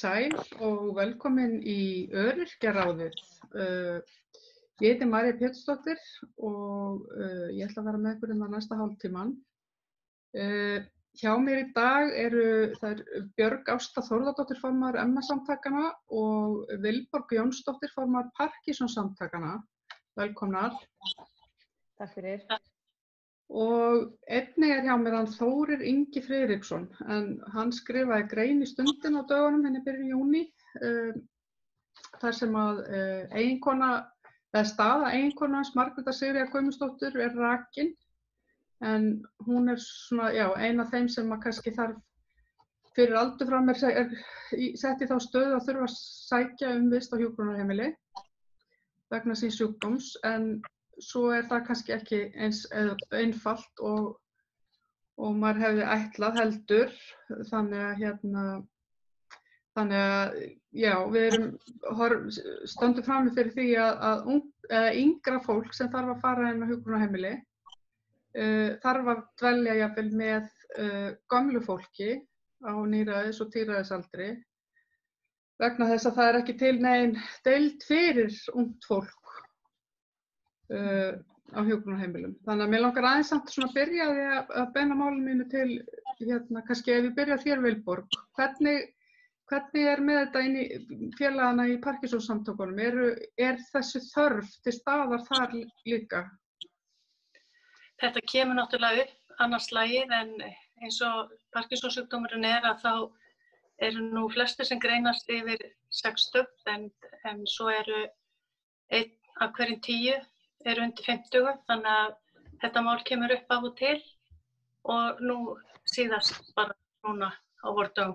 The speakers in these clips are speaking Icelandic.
sæl og velkomin í Öryrkjaráðið. Ég heiti María Pétursdóttir og ég ætla að vera með ykkur næsta hálftíman. Hjá mér í dag eru Björg Ásta Þórðardóttir formaður MS-samtakanna og Vilborg Jónsdóttir formaður Parkinson-samtakanna. Velkomnar. Takk fyrir. Og einnig hjá mér hann Þórir Ingi Friðriksson, en hann skrifaði grein í Stundinni á dögunum henni byrjun júní, þar sem að staða eiginkona hans Margrétar Sigríðar Guðmundsdóttur rakin, en hún svona, ein af þeim sem að kannski þarf fyrir aldur fram sett í þá stöðu að þurfa að sækja vist á hjúkrunarheimili vegna síns sjúkdóms, en svo það kannski ekki eins einfalt og maður hefði ætlað heldur, þannig að við stöndum frammi fyrir því að yngra fólk sem þarf að fara inn á hjúkrunarheimili þarf að dvelja jafnvel með gömlu fólki á níræðis- og tíræðisaldri vegna þess að það ekki til nein deild fyrir ungt fólk á hjúkrunarheimilum. Þannig að mér langar aðeins samt svona að byrja að beina málinu mínu til, kannski ef ég byrja þér Vilborg, hvernig með þetta inn í félagana í Parkinson-samtökunum? Þessi þörf til staðar þar líka? Þetta kemur náttúrulega upp annars slagið, en eins og Parkinson-sjúkdómurinn að þá eru nú flestir sem greinast yfir 60, en svo eru 1 af hverjum 10 eru undir 50, þannig að þetta mál kemur upp af og til og nú síðast bara núna á vordögum.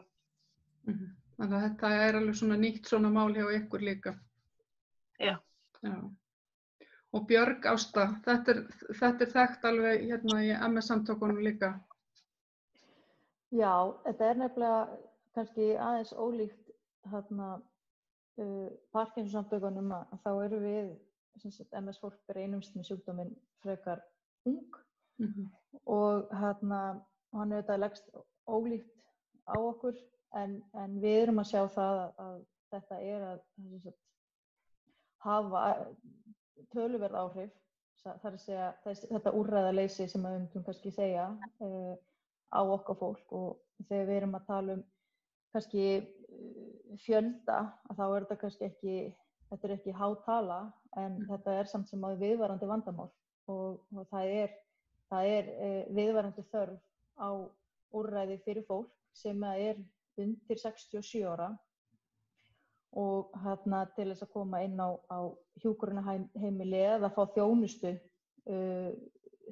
Þannig að þetta alveg svona nýtt svona mál hjá ykkur líka. Já. Og Björg Ásta, þetta þekkt alveg í MS-samtökunum líka. Já, þetta nefnilega kannski aðeins ólíkt Parkinson-samtökunum að þá eru við MS-fólk greinumst með sjúkdóminn frekar ung og hann auðvitað leggst ólíkt á okkur, en við erum að sjá það að þetta að hafa töluverð áhrif, það að segja þetta úrræðaleysi sem við myndum kannski segja á okkar fólk, og þegar við erum að tala kannski fjölda, að þá þetta kannski ekki, þetta ekki há tala, en þetta samt sem að viðvarandi vandamál og það viðvarandi þörf á úrræði fyrir fólk sem undir 67 ára og til þess að koma inn á hjúkrunarheimili eða fá þjónustu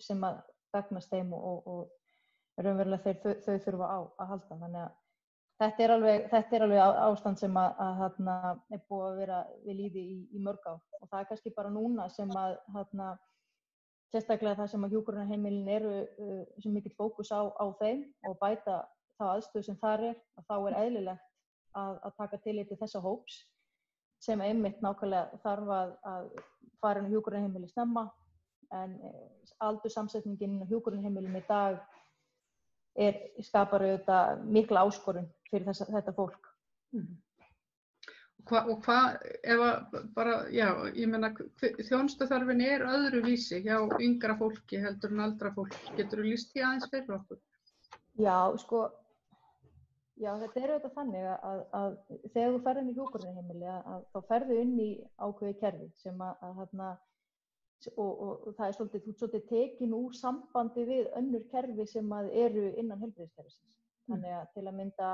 sem að gagnast þeim og raunverulega þau þurfa á að halda. Þannig að þetta alveg ástand sem að búið að vera við lýði í mörg ár, og það kannski bara núna sem að sérstaklega það sem að hjúkrunarheimilin eru sem mikill fókus á þeim og bæta þá aðstöðu sem þar að þá eðlilegt að taka tillit til þessa hóps sem einmitt nákvæmlega þarf að fara inn á hjúkrunarheimili snemma, en aldurssamsetningin á hjúkrunarheimilum í dag skapar auðvitað mikla áskorun fyrir þetta fólk. Og hvað, ég meina, þjónustuþörfin öðruvísi hjá yngra fólki heldur en eldra fólki. Geturðu lýst því aðeins fyrir okkur? Þetta auðvitað þannig að þegar þú ferð inn í hjúkrunarheimili þá ferðu inn í ákveðið kerfi sem og það svolítið tekin úr sambandi við önnur kerfi sem eru innan heilbrigðiskerfisins. Þannig að til að mynda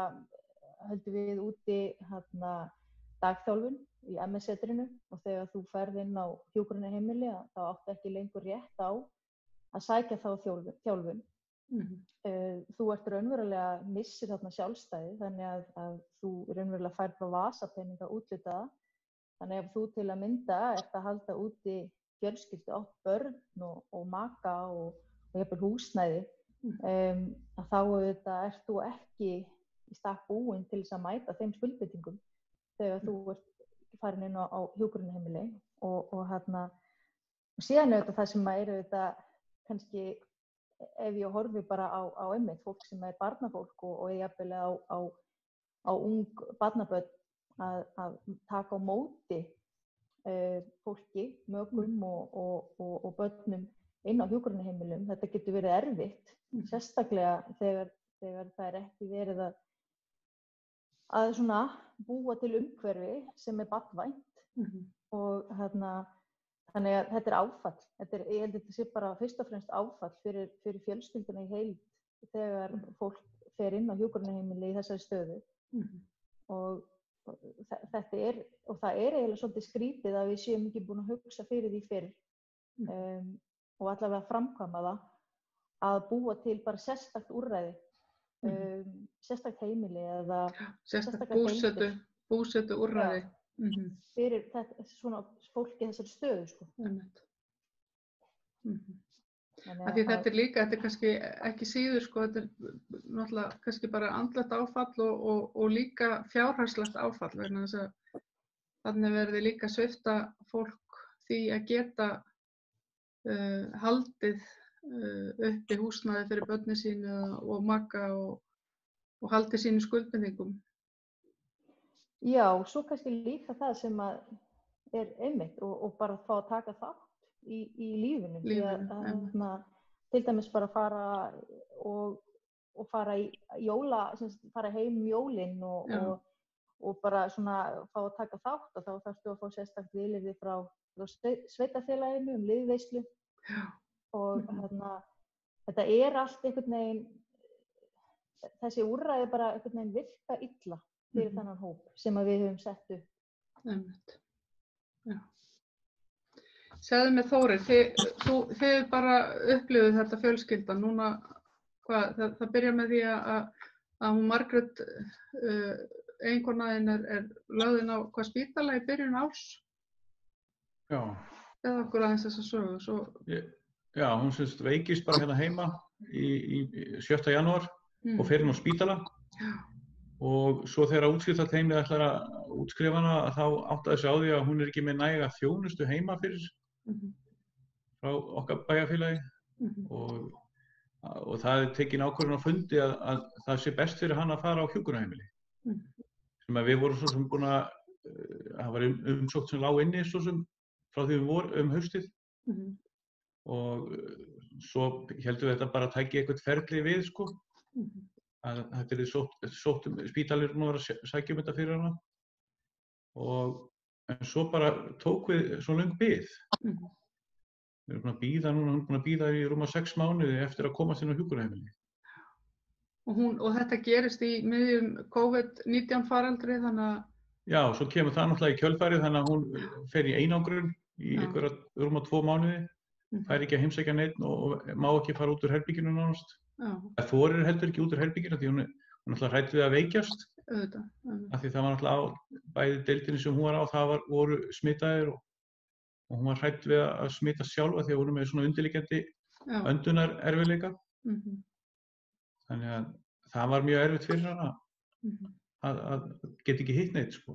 höldum við úti dagþjálfun í MS-setrinu, og þegar þú ferð inn á hjúkrunarheimili þá áttu ekki lengur rétt á að sækja þá þjálfun. Þú raunverulega missir þarna sjálfstæði, þannig að þú raunverulega fær frá vasapeninga úthlutaða. Þannig að ef þú til að mynda að halda úti fjölskyldu, átt börn og maka og jafnvel húsnæði, að þá auðvitað þú ekki í stakk búin til þess að mæta þeim skuldbindingum þegar þú farin inn á hjúkrunarheimili og síðan auðvitað það sem auðvitað kannski ef ég horfi bara á einmitt fólk sem barnafólk og jafnvel á á ung barnabörn að taka á móti fólki, mökum og börnum inn á hjúkrunarheimilum. Þetta getur verið erfitt, sérstaklega þegar það ekki verið að svona búa til umhverfi sem barnvænt og þannig að þetta áfall. Ég held að þetta sé bara fyrst og fremst áfall fyrir fjölskylduna í heild þegar fólk fer inn á hjúkrunarheimili í þessari stöðu. Og það er eiginlega svolítið skrítið að við séum ekki búin að hugsa fyrir því fyrr og allavega framkvæma það að búa til bara sérstakt úrræði, sérstakt heimili eða sérstakt búsetu úrræði fyrir svona fólki þessari stöðu, sko. Því þetta líka, þetta kannski ekki síður, sko, þetta náttúrulega kannski bara andlegt áfall og líka fjárhagslegt áfall, vegna þess að þannig verði líka svipta fólk því að geta haldið uppi húsnæði fyrir börnin sín og maka og haldið sínu skuldbindingum. Já, svo kannski líka það sem að einmitt og bara fá að taka þátt í lífinu, því að til dæmis bara fara og fara í fara heim jólin og bara svona fá að taka þátt, og þá þarftu að fá sérstakt vilyrði frá sveitarfélaginu liðveislu og þetta allt einhvern veginn, þessi úrræði bara einhvern veginn virka illa fyrir þennan hóp sem að við höfum sett upp. Já. Segðu mér, Þórir, þið bara upplifið þetta fjölskyldan núna, það byrjar með því að hún Margrét, eiginkona þín er lögð inn á spítala í byrjun árs? Já. Eða okkur aðeins þessa sögu? Já, hún veikist bara hérna heima í 7. janúar og fer inn á spítala. Og svo þegar útskriftarteymið ætlar að útskrifa hana, þá áttaði sig á því að hún ekki með næga þjónustu heima fyrir frá okkar bæjarfélagi og það tekin ákvörðun á fundi að það sé best fyrir hann að fara á hjúkrunarheimili. Sem að við vorum svo sem búin að, það var umsókn sem lá inni svo sem frá því við vorum haustið og svo heldum við þetta bara að tæki eitthvað ferli við, sko. Að þetta sótt spítalir nú að sækja þetta fyrir hana en svo bara tók við svo löng bið. Við erum búin að bíða núna, hún er búin að bíða í rúma 6 mánuði eftir að komast inn á hjúkrunarheimili. Og þetta gerist í miðjum COVID-19 faraldri, þannig að... Já, svo kemur það náttúrulega í kjölfarið, þannig að hún fer í einangrun í einhverja rúma 2 mánuði, fær ekki að heimsækja neinn og má ekki fara út úr herberginu nánast. Það þorir heldur ekki út úr herberginu því hún náttúrulega hrædd við að veikjast. Af því það var náttúrulega bæði deildinni sem hún var á, það voru smitaðir og hún var hrædd við að smita sjálfa því að hún er með svona undirliggjandi öndunar-erfiðleika. Þannig að það var mjög erfitt fyrir hana að geta ekki hitt neitt, sko.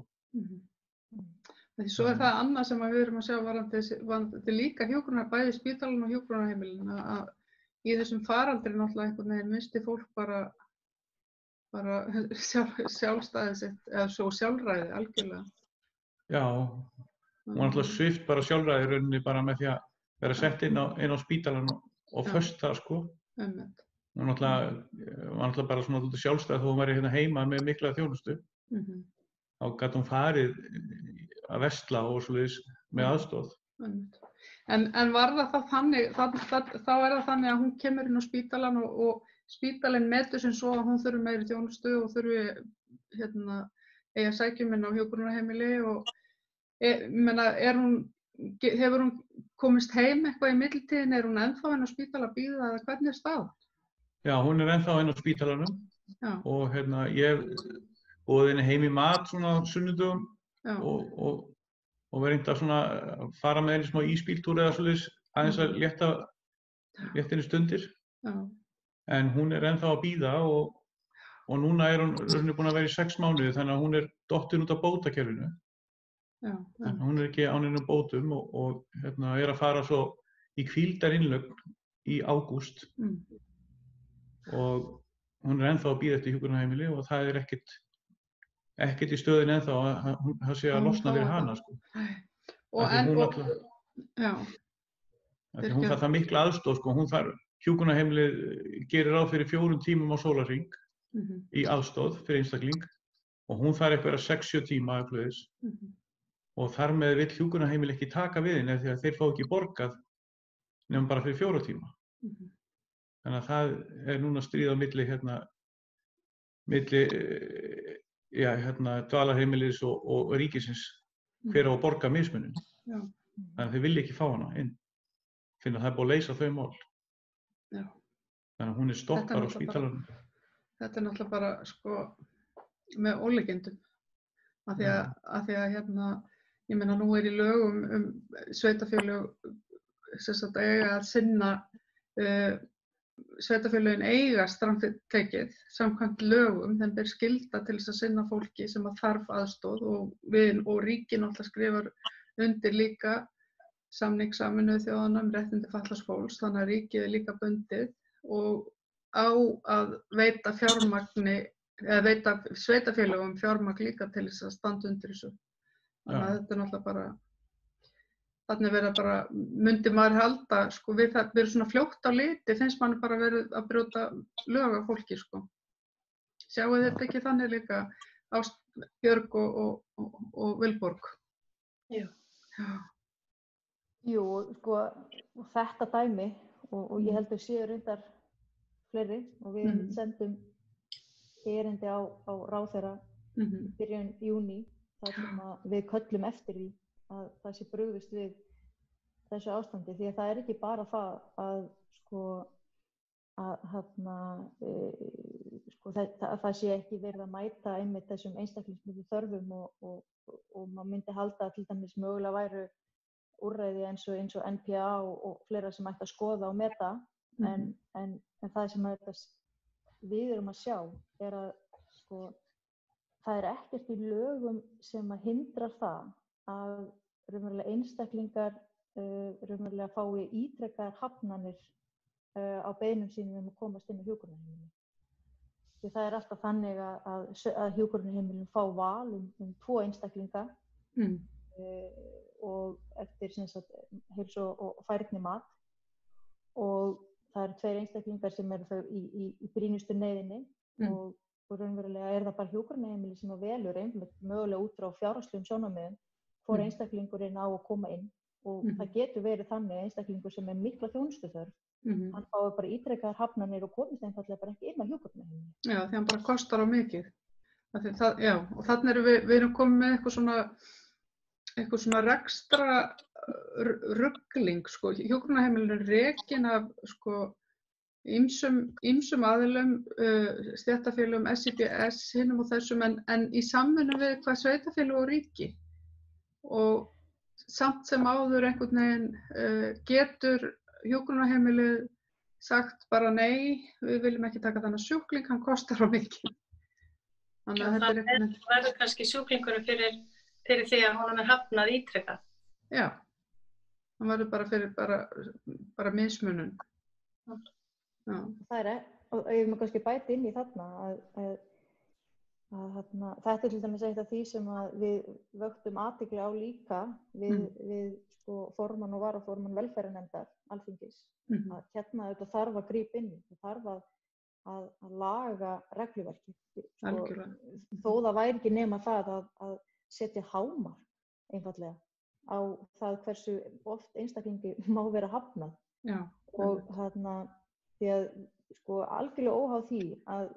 Svo það annað sem við erum að sjá varðandi líka bæði spítalann og hjúkrunarheimilin, að í þessum faraldri náttúrulega einhvern veginn missti fólk bara sjálfstæði sitt, eða svo sjálfræði algjörlega. Já. Hún var náttúrulega svipt bara sjálfræði í rauninni bara með því að vera sett inn á spítalann og föst það, sko. Hún var náttúrulega bara svona út af sjálfstæði þó hún væri hérna heima með mikla þjónustu. Þá gat hún farið að versla og svoleiðis með aðstoð. En var það þannig, þá það þannig að hún kemur inn á spítalann og spítalinn metur sem svo að hún þurfi meiri þjónustu og þurfi að sækja inn á hjúkrunarheimili og hefur hún komist heim eitthvað í millitíðin, er hún ennþá inn á spítala að bíða eða hvernig er staðan? Já, hún er ennþá inn á spítalanum og ég boðið henni heim í mat svona á sunnudögum og verið reynd að fara með henni smá ísbíltúr eða svoleiðis aðeins að létta henni stundir. En hún er ennþá að bíða og núna er hún búin að vera í 6 mánuði þannig að hún er dottin út af bótakerfinu. Hún er ekki án neinum bótum og er að fara svo í hvíldarinnlögn í ágúst og hún er ennþá að bíða eftir hjúkrunarheimili og það er ekkert ekkert í stöðinni ennþá að það sé að losna fyrir hana, sko. Hún þarf það mikla aðstoð, sko. Hjúkrunarheimilið gerir ráð fyrir 4 tímum á sólarhring í aðstoð fyrir einstakling og hún þarf einhverja 6-7 tíma afleiðis. Og þar með vill hjúkrunarheimilið ekki taka við henni því að þeir fá ekki borgað nema bara fyrir 4 tíma. Þannig að það núna stríð á milli dvalarheimilis og ríkisins hver á að borga mismuninn. Þannig að þeir vilja ekki fá hana inn. Finna það er búið að leysa þau mál. Þannig að hún stoppar á spítalanum. Þetta náttúrulega bara, sko, með ólíkindum. Af því að ég meina nú í lögum sveitarfélög eiga að sinna sveitarfélögin eiga strangt tekið samkvæmt lögum, þeim ber skylda til þess að sinna fólki sem að þarf aðstoð og ríkið náttúrulega skrifar undir líka samning Sameinuðu þjóðanna réttindi fatlaðs fólks, þannig að ríkið líka bundið og á að veita fjármagni eða veita sveitarfélögum fjármagn líka til þess að standa undir þessu. Þannig að þetta náttúrulega bara Þannig verða bara, myndi maður halda, sko, við erum svona fljótt á liti, finnst mann bara verið að brjóta lög af fólki, sko. Sjáu þetta ekki þannig líka, Björg og Vilborg? Jú. Jú, sko, þetta dæmi, og ég held að séu reyndar fleiri, og við sendum erindi á ráðherra byrjun júní, þar sem við köllum eftir því að það sé brugðist við þessu ástandi, því að það ekki bara það að það sé ekki verið að mæta einmitt þessum einstaklingsbundnu þörfum og maður myndi halda að til dæmis mögulega væru úrræði eins og NPA og fleira sem ætti að skoða og meta, en það sem við erum að sjá að það ekkert í lögum sem að hindra það að raunverulega einstaklingar raunverulega fái ítrekkaðar hafnanir á beiðnum sínum að komast inn á hjúkrunarheimili. Því það alltaf þannig að hjúkrunarheimilin fá val um 2 einstaklinga og eftir heilsu og færni mat, og það 2 einstaklingar sem eru þau í brýnustu neyðinni og raunverulega það bara hjúkrunarheimili sem velur einmitt mögulega út frá fjárhagslegum sjónarmiðum hvor einstaklingurinn á að koma inn, og það getur verið þannig einstaklingur sem mikla þjónustuþörf, hann fái bara ítrekkaðar hafnanir og komist einfaldlega bara ekki inn á hjúkrunarheimili. Já, því hann bara kostar á mikið. Og þannig við erum komið með eitthvað svona rekstra ruggling, sko. Hjúkrunarheimilin rekin af, sko, ýmsum aðilum, stéttarfélögum, SIBS, hinum og þessum, en í samvinnu við hvað sveitarfélög og ríki. Og samt sem áður einhvern veginn getur hjúkrunarheimilið sagt bara nei, við viljum ekki taka þennan sjúkling, hann kostar á mikið. Þannig að þetta það verður kannski sjúklingurinn fyrir því að honum hafnað ítrekað. Já, hann verður bara fyrir bara mismunun. Já. Það og ég vil kannski bæta inn í þarna að þetta til dæmis eitt af því sem við vöktum athygli á líka við formann og varaformann velferðarnefndar Alþingis, að þetta þarf að grípa inn í, það þarf að laga regluverkið, þó það væri ekki nema það að setja hámark einfaldlega á það hversu oft einstaklingi má vera hafnað. Já, og því að algjörlega óháð því að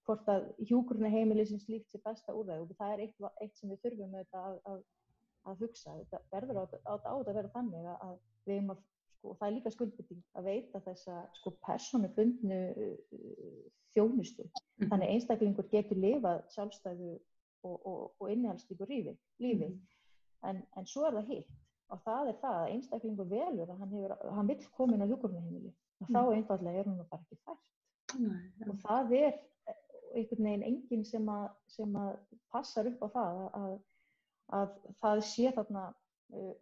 hvort að hjúkrunarheimili sem slíkt sé besta úrræði, og það eitt sem við þurfum að hugsa. Þetta verður á að vera þannig að við eigum og það líka skuldbinding að veita þessa persónubundnu þjónustu. Þannig einstaklingur getur lifað sjálfstæðu og innihaldsríku lífi. En svo það hitt, og það það að einstaklingur velur að hann vill koma inn á hjúkrunarheimili, og þá einfaldlega hún bara ekki fært. Og það einhvern veginn enginn sem að passar upp á það að það sé þarna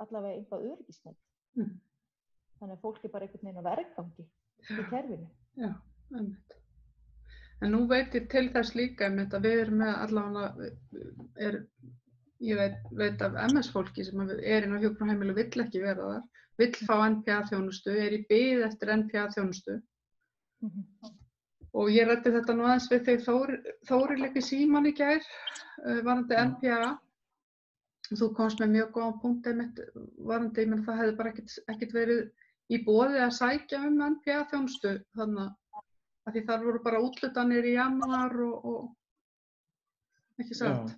allavega eitthvað öryggisnet. Þannig að fólk bara einhvern veginn á vergangi í kerfinu. Já, einmitt. En nú veit ég til þess líka einmitt að við erum með allavega, ég veit af MS-fólki sem er inn á hjúkrunarheimili og vill ekki vera þar, vill fá NPA-þjónustu, í bið eftir NPA-þjónustu. Og ég ræddi þetta nú aðeins við þig Þórir líka í síman í gær, varðandi NPA. Þú komst með mjög góðan punkt einmitt varðandi, ég menn það hefði bara ekkert verið í boði að sækja NPA-þjónustu þannig að því þar voru bara úthlutanir í janúar og ekki satt.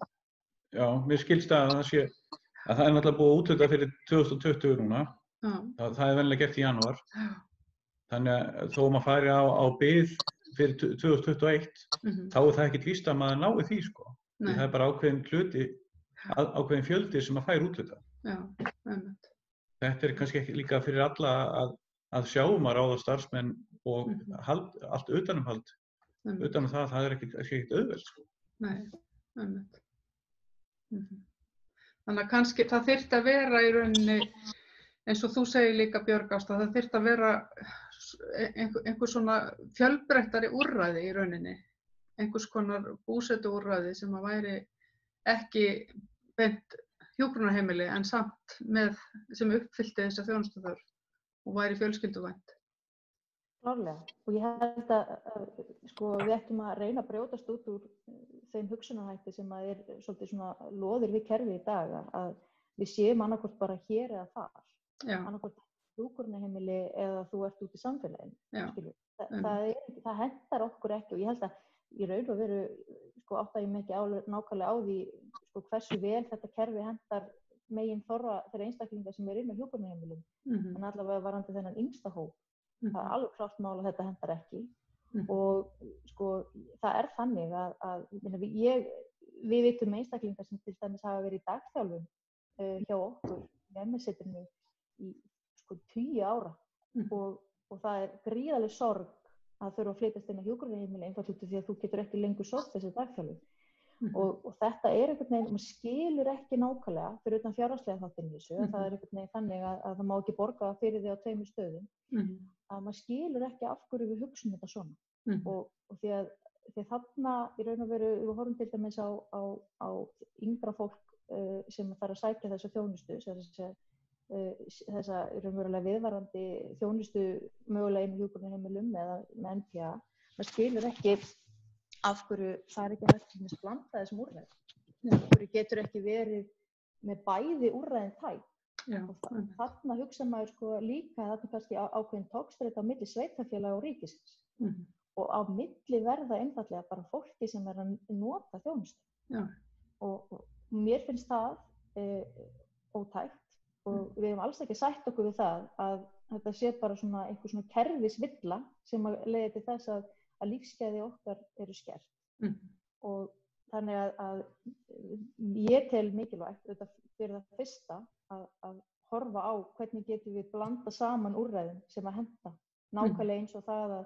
Já, mér skilst að það sé að það náttúrulega búið að úthluta fyrir 2020 núna. Það venjulega gert í janúar. Þannig að þó maður fari á bið fyrir 2021, þá það ekkert víst að maður nái því, sko. Því það bara ákveðin fjöldi sem að fær úthluta. Já, einmitt. Þetta kannski ekki líka fyrir alla að sjá að ráða starfsmenn og allt utanumhald. Utanum það ekkert auðvelt, sko. Nei, einmitt. Þannig að kannski það þyrfti að vera í rauninni, eins og þú segir líka Björg Ásta, það þyrfti að vera einhver svona fjölbreyttari úrræði í rauninni, einhvers konar búsetuúrræði sem að væri ekki beint hjúkrunarheimili en samt sem uppfyllti þessa þjónustuþörf og væri fjölskylduvænt. Klárlega, og ég held að sko, við ættum að reyna að brjótast út úr þeim hugsunarhætti sem að svolítið svona loðir við kerfið í dag, að við séum annaðhvort bara hér eða þar, annaðhvort hjúkrunarheimili eða þú ert út í samfélaginu. Það hentar okkur ekki og ég held að í raun og veru sko, átta ég mig ekki nákvæmlega á því sko, hversu vel þetta kerfi hentar megin þorra þeirra einstaklingar sem inn á hjúkrunarheimilum, en allavega varðandi þennan yngsta hóp. Það er alveg klárt mál að þetta hentar ekki og sko, það þannig að við vitum einstaklingar sem til dæmis hafa verið í dagþjálfun hjá okkur í MS-setrinu í sko 10 ára og það gríðarleg sorg að þurfa að flytjast inn á hjúkrunarheimili einfaldlega út af því að þú getur ekki lengur sótt þessi dagþjálfun. Og þetta einhvern veginn, maður skilur ekki nákvæmlega fyrir utan fjárhagslega þáttinn í þessu, það einhvern veginn þannig að það má ekki borga fyrir því á 2 stöðum, að maður skilur ekki af hverju við hugsum þetta svona. Og því að þarna í raun og veru, við horfum til dæmis á yngra fólk sem þarf að sækja þessa þjónustu, þessa raunverulega viðvarandi þjónustu mögulega inn í hjúkrunarheimilum eða með NPA, maður skilur ekki af hverju það ekki hægt að blanda þessum úrræðum. Af hverju getur ekki verið með bæði úrræðin tæk. Og þarna hugsa maður sko líka að þetta kannski ákveðin togstreita á milli sveitarfélaga og ríkisins. Og á milli verða einfaldlega bara fólki sem að nota þjónustu. Og mér finnst það ótækt og við hefum alls ekki sætt okkur við það að þetta sé bara svona einhver svona kerfisvilla sem að leiði til þess að lífsgæði okkar eru skert. Og þannig að ég tel mikilvægt fyrir það fyrsta að horfa á hvernig getum við blanda saman úrræðum sem að henta. Nákvæmlega eins og það að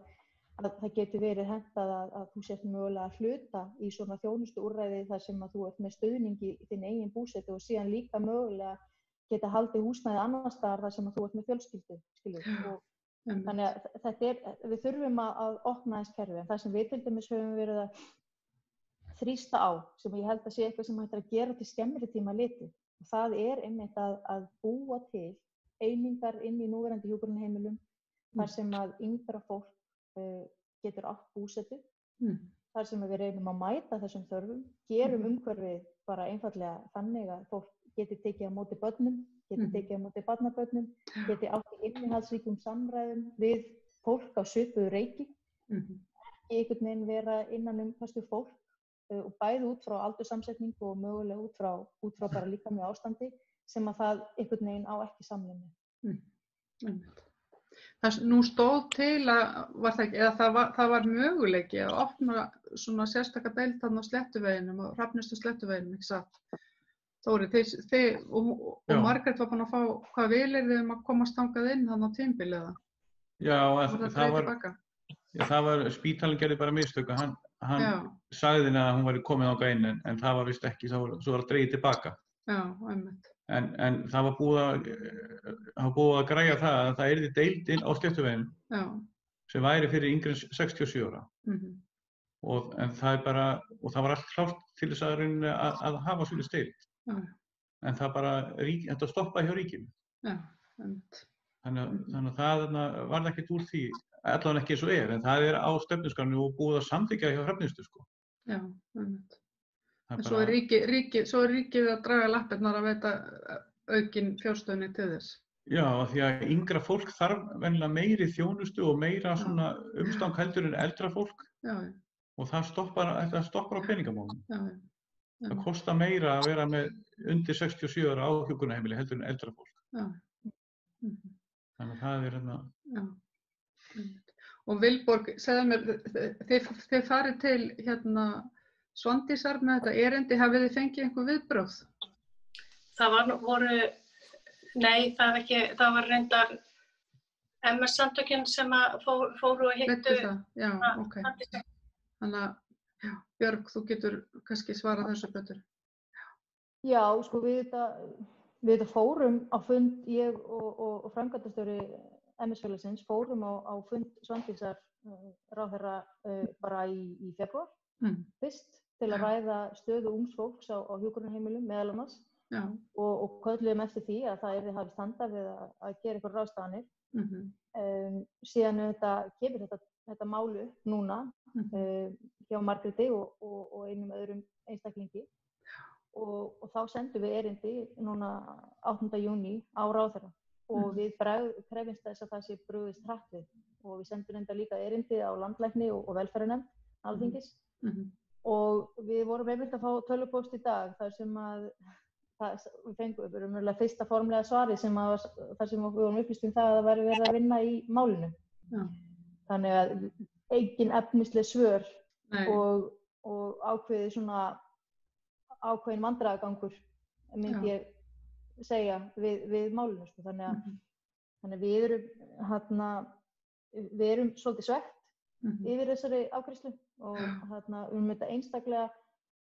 það getur verið hentað að þú sért mögulega að hluta í svona þjónustu úrræði þar sem að þú ert með stuðningi í þinn eigin búsetu og síðan líka mögulega geta haldið húsnæði annars staðar þar sem að þú ert með fjölskyldu, skilur. Þannig að við þurfum að opna þess kerfi, en það sem við til dæmis höfum verið að þrýsta á, sem ég held að sé eitthvað sem hægt að gera til skemmri tíma litið, og það einmitt að búa til einingar inn í núverandi hjúkrunarheimilum þar sem að yngra fólk getur átt búsetu, þar sem við reynum að mæta þessum þörfum, gerum umhverfið bara einfaldlega þannig að fólk geti tekið á móti börnum, geti tekið á móti barnabörnum, geti átt í innihaldsríkum samræðum við fólk á svipuðu reiki, ekki einhvern veginn vera innan kannski fólk og bæði út frá aldurssamsetningu og mögulega út frá bara líkamlegu ástandi sem að það einhvern veginn á ekki samlífi. Nú stóð til það var möguleiki að opna svona sérstaka deild þarna á Sléttuveginum, á Hrafnistu Sléttuveginum, ekki satt? Þóri, þið og Margrét var búin að fá hvað vilirði að komast þangað inn þannig á tímabili eða? Já, það var spítalinn gerði bara mistök að hann sagði henni að hún væri komið þangað inn en það var vist ekki, svo var það dregið tilbaka. Já, einmitt. En það var búið að græja það að það yrði deild inn á Sléttuveginum sem væri fyrir yngri en 67 ára. en það bara, og það var allt klárt til þess að hafa svolítið deild. En það bara, þetta stoppaði hjá ríkinu. Þannig að það varð ekkert úr því, allavega ekki eins og en það á stefnuskránni og búið að samþykkja hjá Hrafnistu, sko. Já, en svo er ríkið að draga lappirnar að veita aukin fjárstuðning til þess. Já, því að yngra fólk þarf venjulega meiri þjónustu og meira svona umstang heldur en eldra fólk. Og það stoppar á peningamálum. Það kostar meira að vera með undir 67 ára á hjúkrunarheimili heldur en eldra fólk. Þannig að það er hérna. Og Vilborg, segðu mér, þið farið til hérna Svandísar með þetta erindi, hafið þið fengið einhver viðbrögð? Nei, það var reyndar MS-samtökin sem fóru og hittu. Já, ok. Þannig að, Björg, þú getur kannski svarað þessu betur. Já, sko við þetta fórum á fund, ég og framkvæmdastjóri MS-félagsins fórum á fund Svandísar ráðherra bara í febrúar, fyrst til að ræða stöðu ungs fólks á hjúkrunarheimilum meðal annars. Og kölluðum eftir því að það yrði hafist handa við að gera eitthvað ráðstafanir. Síðan kemur þetta mál upp núna hjá Margréti og einum öðrum einstaklingi og þá sendum við erindi núna 8. júní á ráðherra og við krefjumst þess að það sé brugðist hratt við og við sendum enda líka erindi á landlækni og velferðarnefnd Alþingis og við vorum einmitt að fá tölvupóst í dag þar sem að við fengum umverulega fyrsta formlega svari þar sem við vorum upplýst það að það væri verið að vinna í málinu. Þannig að engin efnisleg svör og ákveðin vandræðagangur myndi ég segja við málinu. Þannig að við erum svolítið svekkt yfir þessari afgreiðslu og við erum þetta einstaklega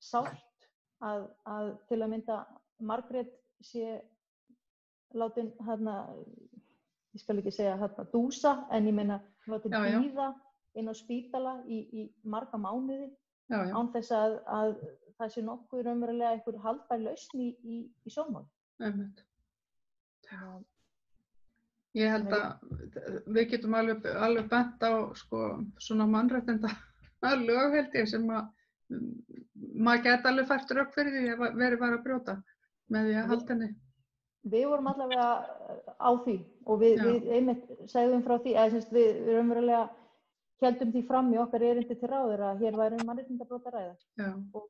sárt að til að mynda Margrét sé látin ég skal ekki segja dúsa, en ég meina látin bíða inn á spítala í marga mánuði án þess að það sé nokkuð raunverulega einhver haldbær lausn í sjónmáli. Ég held að við getum alveg bent á svona mannréttinda lög held ég sem að maður geti alveg fært rök fyrir því að verið var að brjóta með því að halda henni. Við vorum allavega á því og við einmitt segðum frá því að við raunverulega héldum því fram í okkar erindi til ráðherra að hér væri mannréttindabrot að ræða. Og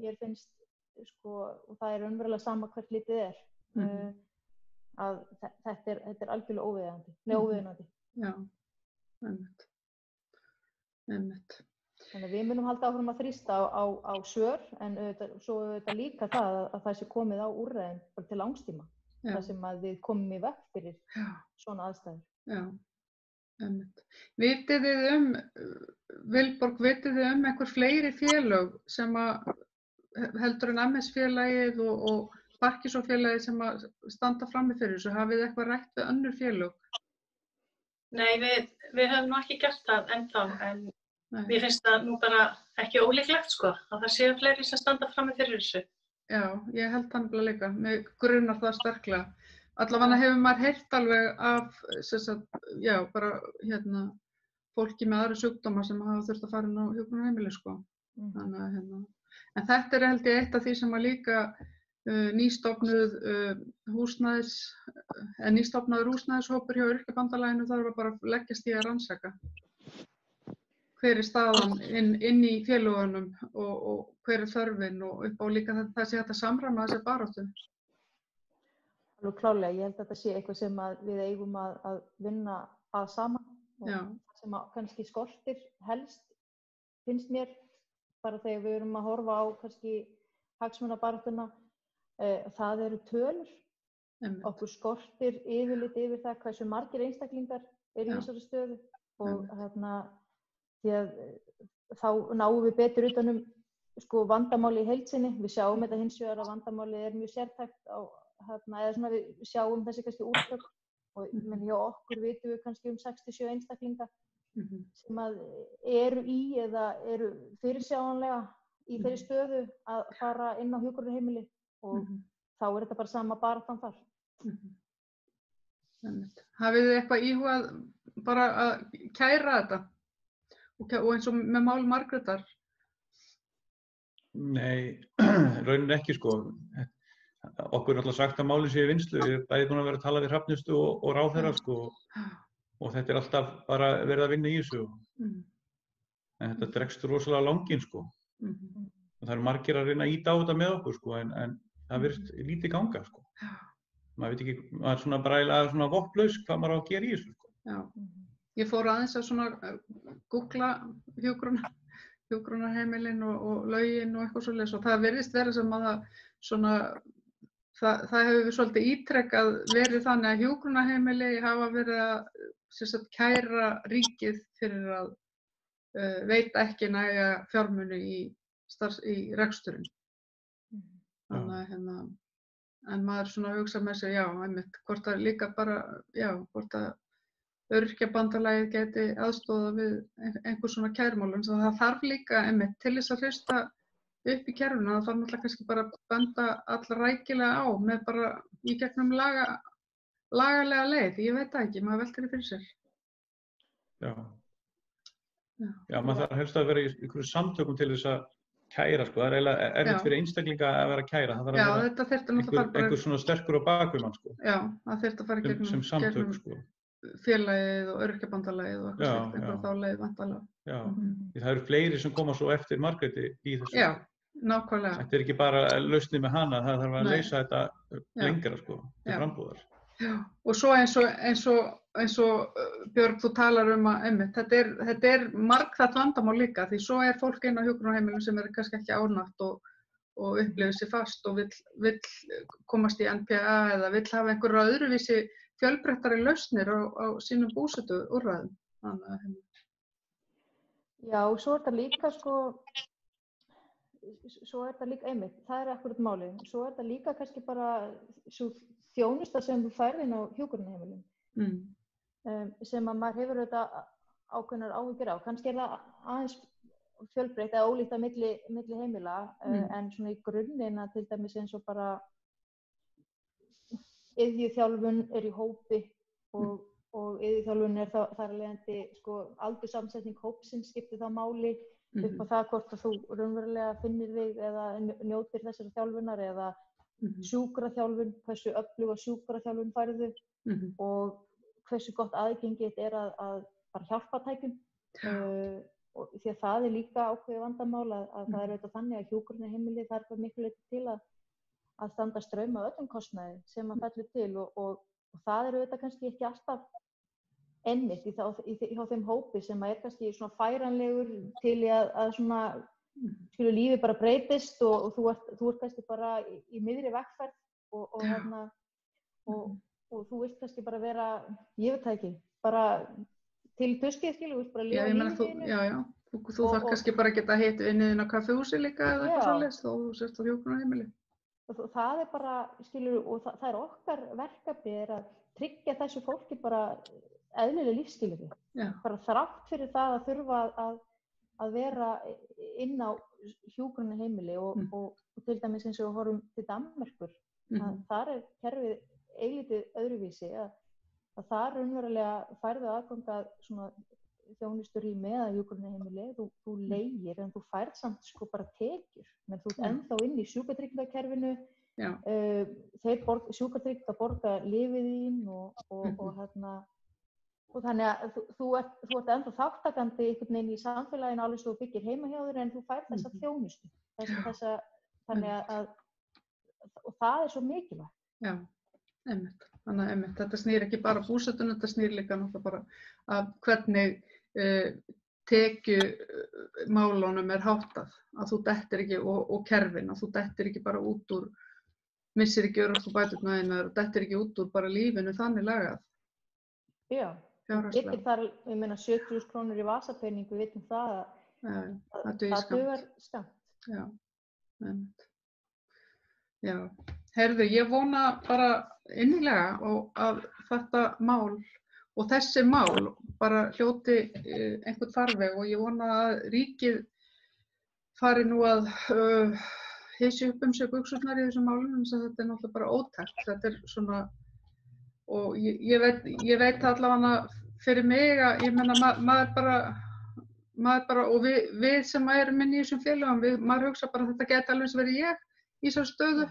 ég finnst og það er raunverulega sama hvert litið að þetta er algjörlega óviðeigandi. Já, einmitt. Þannig að við munum halda áfram að þrýsta á svör en svo líka það að það sé komið á úrræðin til langstíma þar sem að við komum í veg fyrir svona aðstæður. Já, einmitt. Vilborg, vitið þið einhver fleiri félög sem að heldur en MS-félagið og Parkinsonfélagið sem að standa frammi fyrir þessu? Hafið þið eitthvað rætt við önnur félög? Nei, við höfum nú ekki gert það ennþá, en mér finnst það nú bara ekki ólíklegt að það séu fleiri sem standa frammi fyrir þessu. Já, ég held það nefnilega líka. Mig grunar það sterklega. Allavega hefur maður heyrt alveg af fólki með aðra sjúkdóma sem hafa þurft að fara inn á hjúkrunarheimili. En þetta er held ég eitt af því sem að líka nýstofnaður húsnæðishópur hjá Öryrkjabandalaginu þarf að bara leggjast í að rannsaka. Hver er staðan inn í félögunum og hver er þörfin og upp á líka það sé hægt að samræma þessi baráttu. Alveg klárlega, ég held að þetta sé eitthvað sem við eigum að vinna að saman og það sem kannski skortir helst finnst mér bara þegar við erum að horfa á kannski hagsmunabaráttuna, það eru tölur. Okkur skortir yfirlit yfir það hversu margir einstaklingar eru í þessari stöðu og því að þá náum við betur utanum vandamáli í heild sinni. Við sjáum þetta hins vegar að vandamálið er mjög sértækt eða svona við sjáum þessi kannski úrtök og hjá okkur vitum við kannski 67 einstaklinga sem að eru í eða eru fyrirsjáanlega í þeirri stöðu að fara inn á hjúkrunarheimili og þá þetta bara sama baráttan þar. Hafið þið eitthvað íhugað bara að kæra þetta og eins og með mál Margrétar? Nei, raunin ekki sko. Okkur er alltaf sagt að málið sé í vinnslu. Við erum bæði búin að vera að tala við Hrafnistu og ráðherra sko. Og þetta er alltaf bara verið að vinna í þessu. En þetta dregst rosalega langinn sko. Og það eru margir að reyna að ýta á þetta með okkur sko, en það virðist lítið ganga sko. Maður veit ekki, maður er svona bara eiginlega svona vopnlaus hvað maður á að gera í þessu sko. Já, ég fór aðeins að svona googla hjúkrunarheimilin og lögin og eitthvað svoleiðis og það virðist vera sem að það hefur svolítið ítrekkað verið þannig að hjúkrunarheimili hafa verið að kæra ríkið fyrir að veita ekki næga fjármuni í reksturinn. Þannig að en maður svona hugsa með sig, já, einmitt, hvort að líka bara, já, hvort að Öryrkjabandalagið geti aðstoða við einhver svona kærumál. En það þarf líka, einmitt, til þess að hrista upp í kerfinu, það þarf náttúrulega kannski bara að benda alla rækilega á með bara í gegnum lagalega leið, ég veit það ekki, maður veltir því fyrir sér. Já, maður þarf helst að vera í einhverju samtökum til þess að kæra sko, það er eiginlega erfitt fyrir einstaklinga að vera að kæra, það þarf að vera einhver svona sterkur á bakvið mann sko. Já, það þyrfti að fara sem samtök sko. Félagið og Öryrkjabandalagið og eitthvað slíkt, einhver þá leið vantanlega. Já, það eru fleiri sem koma svo eftir Margréti í þessu. Já, nákvæmlega. Þetta er ekki bara lausnið með hana, það þarf að leysa þetta lengra sko, til frambúðar. Já, og svo eins og Björg, þú talar að einmitt, þetta er margþætt vandamál líka, því svo er fólk inn á hjúkrunarheimilum sem er kannski ekki ánægt og upplifir sig fast og vill komast í NPA eða vill hafa einhverja öðruvísi fjölbreyttari lausnir á sínum búsetuúrræðum. Já, og svo er þetta líka sko, einmitt, það er akkúrat málið. Svo er þetta líka kannski bara svo þjónusta sem þú færð inn á hjúkrunarheimilum, sem að maður hefur auðvitað ákveðnar áhyggjur á. Kannski er það aðeins fjölbreytt eða ólíkt að milli heimila, en svona í grunninn að til dæmis eins og bara iðjuþjálfun er í hópi og iðjuþjálfun er þar af leiðandi sko aldurssamsetning hópsins skiptir þá máli upp á það hvort að þú raunverulega finnir þig eða njótir þessari þjálfunar eða sjúkraþjálfun, hversu öfluga sjúkraþjálfun færðu og hversu gott aðgengi þetta er að bara hjálpartækjum og því að það er líka ákveðið vandamál að það er auðvitað þannig að hjúkrunarheimili þarf miklu leyti til að standa straum af öllum kostnaði sem að fellur til og það er auðvitað kannski ekki alltaf einmitt hjá þeim hópi sem er kannski svona færanlegur til að svona lífið bara breytist og þú ert kannski bara í miðri vegferð og þú vilt kannski bara vera, ég veit það ekki, bara til tuskið þú vilt bara lifa lífinu. Já, þú þarf kannski bara að geta hitt vinniðinn á kaffihúsi líka eða eitthvað svoleiðis og þú sért á hjúkrunarheimili. Það er bara, og það er okkar verkefni er að tryggja þessu fólki bara eðlileg lífsskilyrði. Bara þrátt fyrir það að þurfa að vera inn á hjúkrunarheimili og til dæmis eins og við horfum til Danmerkur, þar er kerfið eilítið öðruvísi að þar raunverulega færðu aðgang að svona þjónusturými eða hjúkrunarheimili, þú leigir en þú færð samt sko bara tekjur, menn þú ert ennþá inn í sjúkratryggingakerfinu, sjúkratryggingar borga lyfið þín og þannig að þú ert ennþá þáttakandi einhvern veginn í samfélaginu alveg svo þú byggir heima hjá þér en þú færð þessa þjónustu, þannig að og það er svo mikilvægt. Já, einmitt. Þannig að þetta snýr ekki bara búsetun, þetta snýr líka náttúrulega bara að hvernig tekjumálunum er háttað, að þú dettir ekki og kerfin, að þú dettir ekki bara út úr, missir ekki örorkubæturnar þínar og dettir ekki út úr bara lífinu þannig lagað. Já, getur þar, ég meina 70.000 krónur í vasapening, við vitum það að það dugar skammt. Já, einmitt. Já, heyrðu, ég vona bara innilega að þetta mál og þessi mál bara hljóti einhvern farveg og ég vona að ríkið fari nú að hysja upp sig buxurnar í þessum málum, þess að þetta náttúrulega bara ótækt. Þetta svona, og ég veit allavega fyrir mig að ég menna maður bara og við sem erum inn í þessum félögum, maður hugsa bara að þetta geti alveg verið ég í þessari stöðu.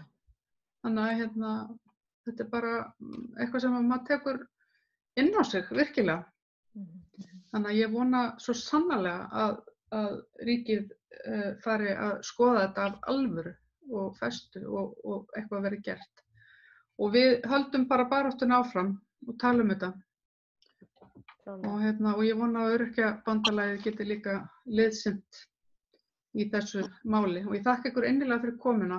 Þannig að þetta bara eitthvað sem maður tekur inn á sig, virkilega. Þannig að ég vona svo sannarlega að ríkið fari að skoða þetta af alvöru og festu og eitthvað verið gert. Og við höldum bara baráttuna áfram og tala þetta. Og ég vona að Öryrkjabandalagið geti líka liðsinnt í þessu máli. Og ég þakka ykkur innilega fyrir komuna,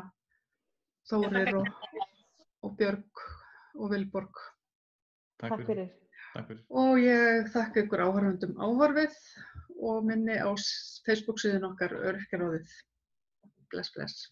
Þórir og Björg og Vilborg. Takk fyrir. Og ég þakka ykkur áhorfendum áhorfið og minni á Facebook síðun okkar Öryrkjaráðið. Bless, bless.